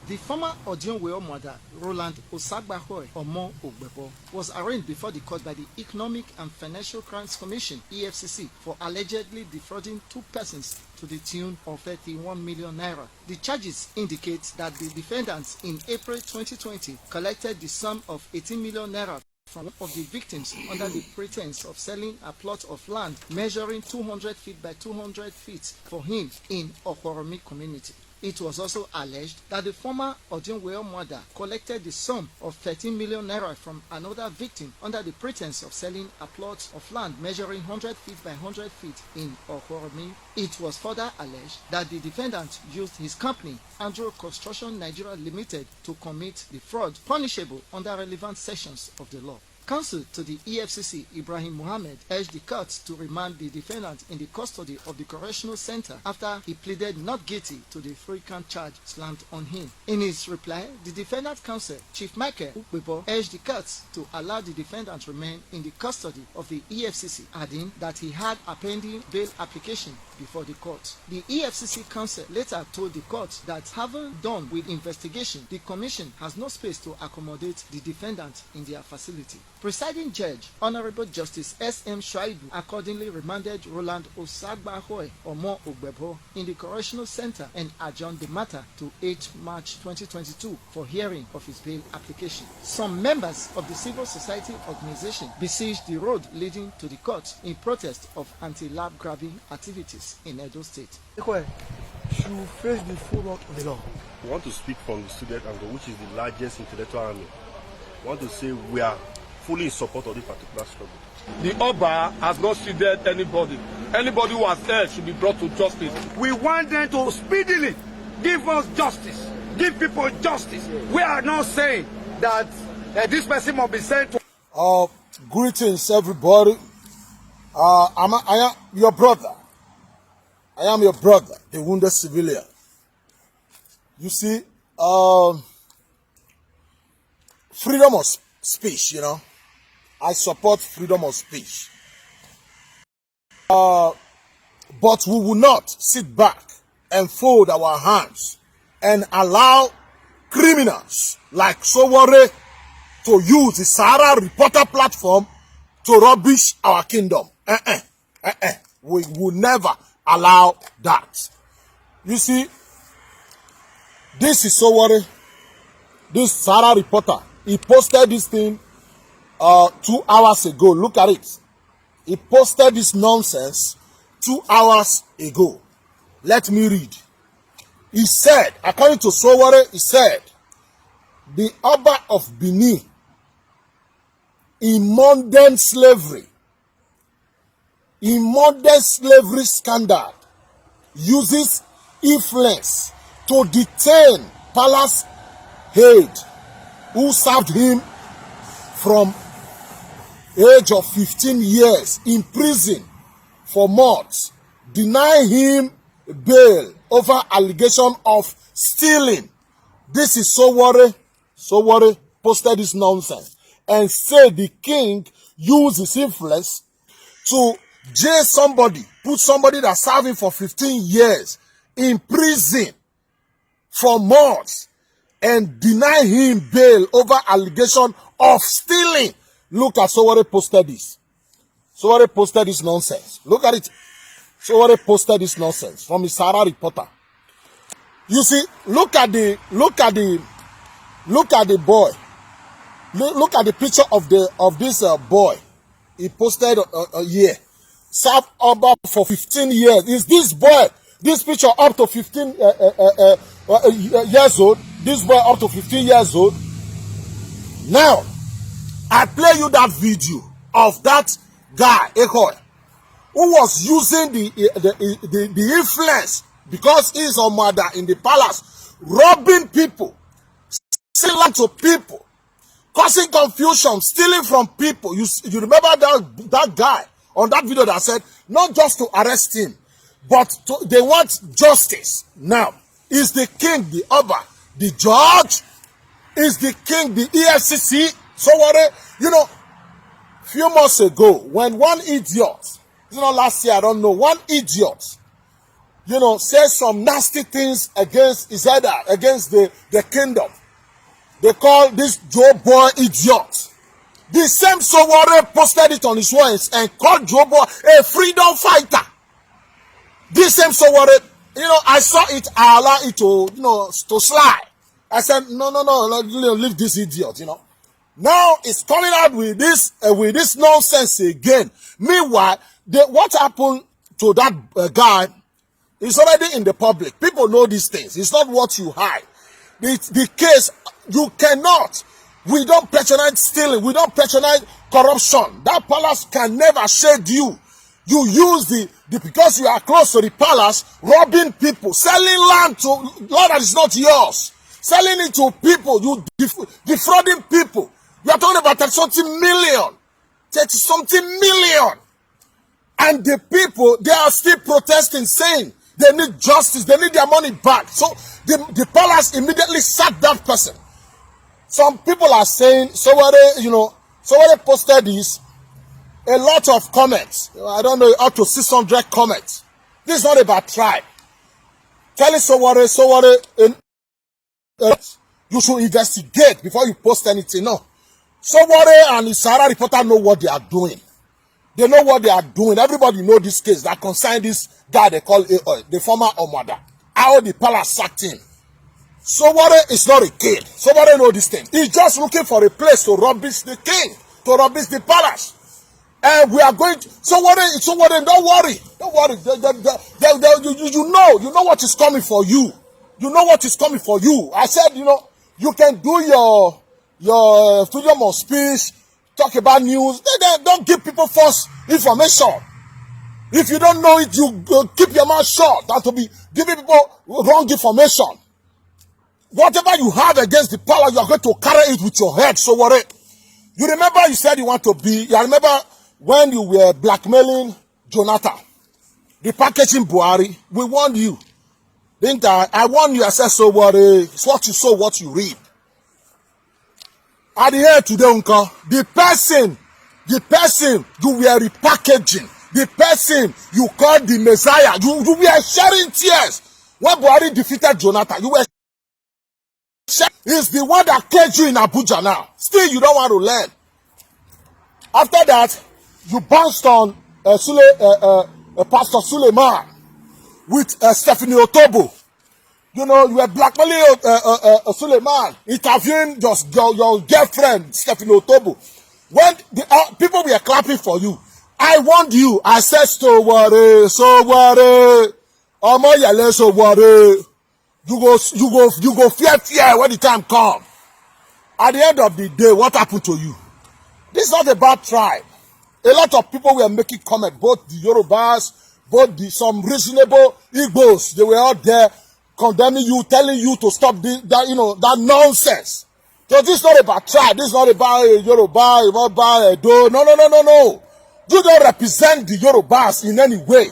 The former Odionweo mother, Roland Osagbahoy Omo Ogbebo, was arraigned before the court by the Economic and Financial Crimes Commission (EFCC) for allegedly defrauding two persons to the tune of 31 million naira. The charges indicate that the defendants in April 2020 collected the sum of 18 million naira from one of the victims under the pretense of selling a plot of land measuring 200 feet by 200 feet for him in Okoromi community. It was also alleged that the former Odionweo mother collected the sum of 13 million naira from another victim under the pretense of selling a plot of land measuring 100 feet by 100 feet in Okoromi. It was further alleged that the defendant used his company, Andrew Construction Nigeria Limited, to commit the fraud punishable under relevant sections of the law. Counsel to the EFCC, Ibrahim Mohammed, urged the court to remand the defendant in the custody of the correctional center after he pleaded not guilty to the three-count charge slammed on him. In his reply, the defendant counsel, Chief Michael Ukbebo, urged the court to allow the defendant remain in the custody of the EFCC, adding that he had a pending bail application before the court. The EFCC counsel later told the court that having done with investigation, the commission has no space to accommodate the defendant in their facility. Presiding Judge, Honorable Justice S.M. Shuaibu, accordingly remanded Roland Osagbahoy Omo Ogbebo in the Correctional Center and adjourned the matter to 8 March 2022 for hearing of his bail application. Some members of the civil society organization besieged the road leading to the court in protest of anti-lab grabbing activities in Edo State. Should face the full wrath of the law. We want to speak from the student angle, which is the largest intellectual army. We want to say we are fully in support of this particular struggle. The Oba has not shielded anybody. Anybody who has erred should be brought to justice. We want them to speedily give us justice, give people justice. We are not saying that this person must be sent to. Greetings, everybody. I am your brother. I am your brother, the wounded civilian. You see, freedom of speech, you know. I support freedom of speech. But we will not sit back and fold our hands and allow criminals like Sowore to use the Sahara Reporter platform to rubbish our kingdom. We will never allow that. You see, this is Sowore, this Sahara Reporter. He posted this thing 2 hours ago. Look at it. He posted this nonsense 2 hours ago. Let me read. He said, according to Sowore, he said, the Oba of Benin in modern slavery scandal uses influence to detain palace head who served him from age of 15 years in prison for months, deny him bail over allegation of stealing. This is Sowore. Sowore posted this nonsense and said the king used his influence to jail somebody, put somebody that served him for 15 years in prison for months and deny him bail over allegation of stealing. Look at Sowore posted this. Sowore posted this nonsense. Look at it. Sowore posted this nonsense from his Sahara Reporter. You see, look at the boy. Look at the picture of this boy. He posted here. Served Oba for 15 years. Is this boy, this picture up to 15 years old? This boy up to 15 years old. Now, I play you that video of that guy, Ekoy, who was using the influence because he's a mother in the palace, robbing people, stealing to people, causing confusion, stealing from people. You remember that guy on that video that said, not just to arrest him, but they want justice. Now, is the king, the Oba, the judge? Is the king, the EFCC? Sowore, you know, few months ago, when one idiot, last year, I don't know, one idiot say some nasty things against against the kingdom. They call this Joe Boy idiot. The same Sowore posted it on his words and called Joe Boy a freedom fighter. This same Sowore, I saw it, I allow it to slide. I said, no, leave this idiot, Now it's coming out with this nonsense again. Meanwhile, what happened to that guy is already in the public. People know these things. It's not what you hide. The case, you cannot. We don't patronize stealing. We don't patronize corruption. That palace can never shade you. You use because you are close to the palace, robbing people, selling land to land that is not yours, selling it to people, you defrauding people. You are talking about 30-something million. And the people, they are still protesting, saying they need justice, they need their money back. So the palace immediately sacked that person. Some people are saying, Sowore posted this, a lot of comments. I don't know, up to 600 comments. This is not about tribe. Telling Sowore, you should investigate before you post anything. No. Sowore and the Sahara reporter know what they are doing. They know what they are doing. Everybody know this case that concerned this guy they call the former Omada. How the palace sacked him. Sowore is not a kid. Sowore know this thing. He's just looking for a place to rubbish the king, to rubbish the palace. And we are going to Sowore, don't worry. Don't worry. You know what is coming for you. You know what is coming for you. I said, you can do your freedom of speech, talk about news. Don't give people false information. If you don't know it, you keep your mouth shut. That will be giving people wrong information. Whatever you have against the palace, you are going to carry it with your head. Sowore, you remember you said you want to be. You remember when you were blackmailing Jonathan, the packaging Buhari. We warned you, didn't I? I warned you. I said, Sowore, it's what you sow, what you reap. At the end today, Uncle, the person you were repackaging, the person you called the Messiah, you were sharing tears when Buhari defeated Jonathan. You were is the one that caged you in Abuja now. Still, you don't want to learn. After that, you bounced on Pastor Suleiman with Stephanie Otobo. You were blackmailing Suleiman, interviewing your girlfriend, Stephanie Otobo. When the people were clapping for you, I warned you. I said, Sowore, omoyele, Sowore. You go fear when the time comes. At the end of the day, what happened to you? This is not about tribe. A lot of people were making comments, both the Yorubas, some reasonable Igbos. They were out there condemning you, telling you to stop that nonsense. So this is not about tribe. This is not about Yoruba, Edo. No. You don't represent the Yorubas in any way.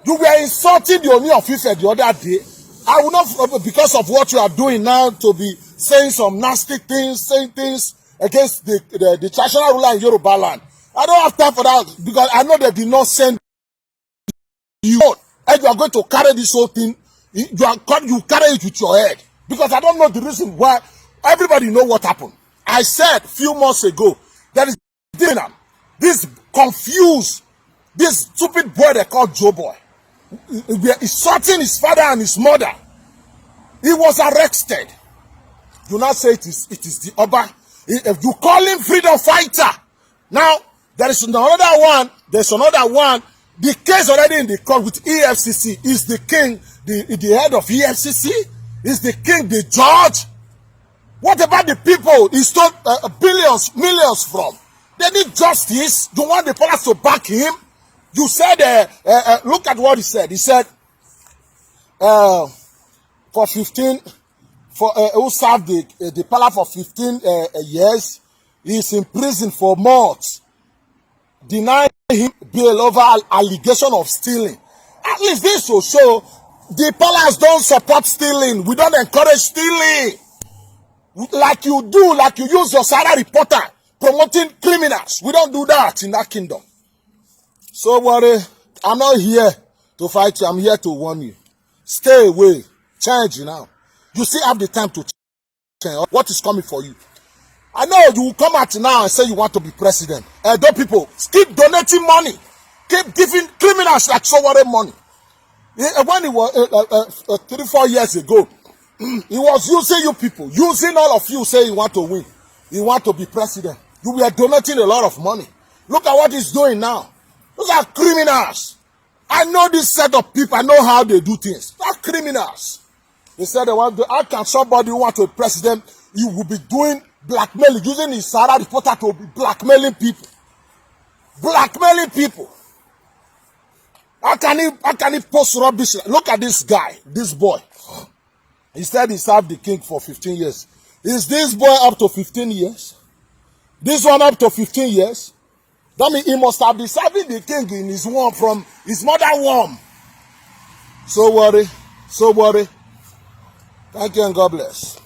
You were insulting the Oni of Ife the other day. I will not, because of what you are doing now, to be saying some nasty things, saying things against the traditional ruler in Yoruba land. I don't have time for that, because I know they did not send you. And you are going to carry this whole thing. You carry it with your head. Because I don't know the reason why. Everybody know what happened. I said a few months ago, there is this confused, this stupid boy they call Joe Boy. He's sorting his father and his mother. He was arrested. Do not say it is the Oba. If you call him freedom fighter, now there is another one. There's another one. The case already in the court with EFCC. Is the king the head of EFCC? Is the king the judge? What about the people he stole billions, millions from? They need justice. You want the police to back him? You said, look at what he said. He said, who served the palace for 15 years, he is in prison for months. Deny him bail over allegation of stealing. At least this will show the palace don't support stealing. We don't encourage stealing. Like you do, like you use your Sahara reporter promoting criminals. We don't do that in that kingdom. So, I'm not here to fight you. I'm here to warn you. Stay away. Change now. You still have the time to change. What is coming for you? I know you will come out now and say you want to be president. Don't people keep donating money. Keep giving criminals like Sowore money. When he was 3-4 years ago, he was using you people, using all of you, say you want to win. You want to be president. You were donating a lot of money. Look at what he's doing now. Those are criminals. I know this set of people. I know how they do things. They're criminals. They said, how can somebody who wants to be president, you will be doing blackmailing, using his Sarah reporter to be blackmailing people. Blackmailing people. How can he post rubbish? Look at this guy, this boy. He said he served the king for 15 years. Is this boy up to 15 years? This one up to 15 years? That means he must have been serving the king in his womb from his mother womb. So worry. Thank you and God bless.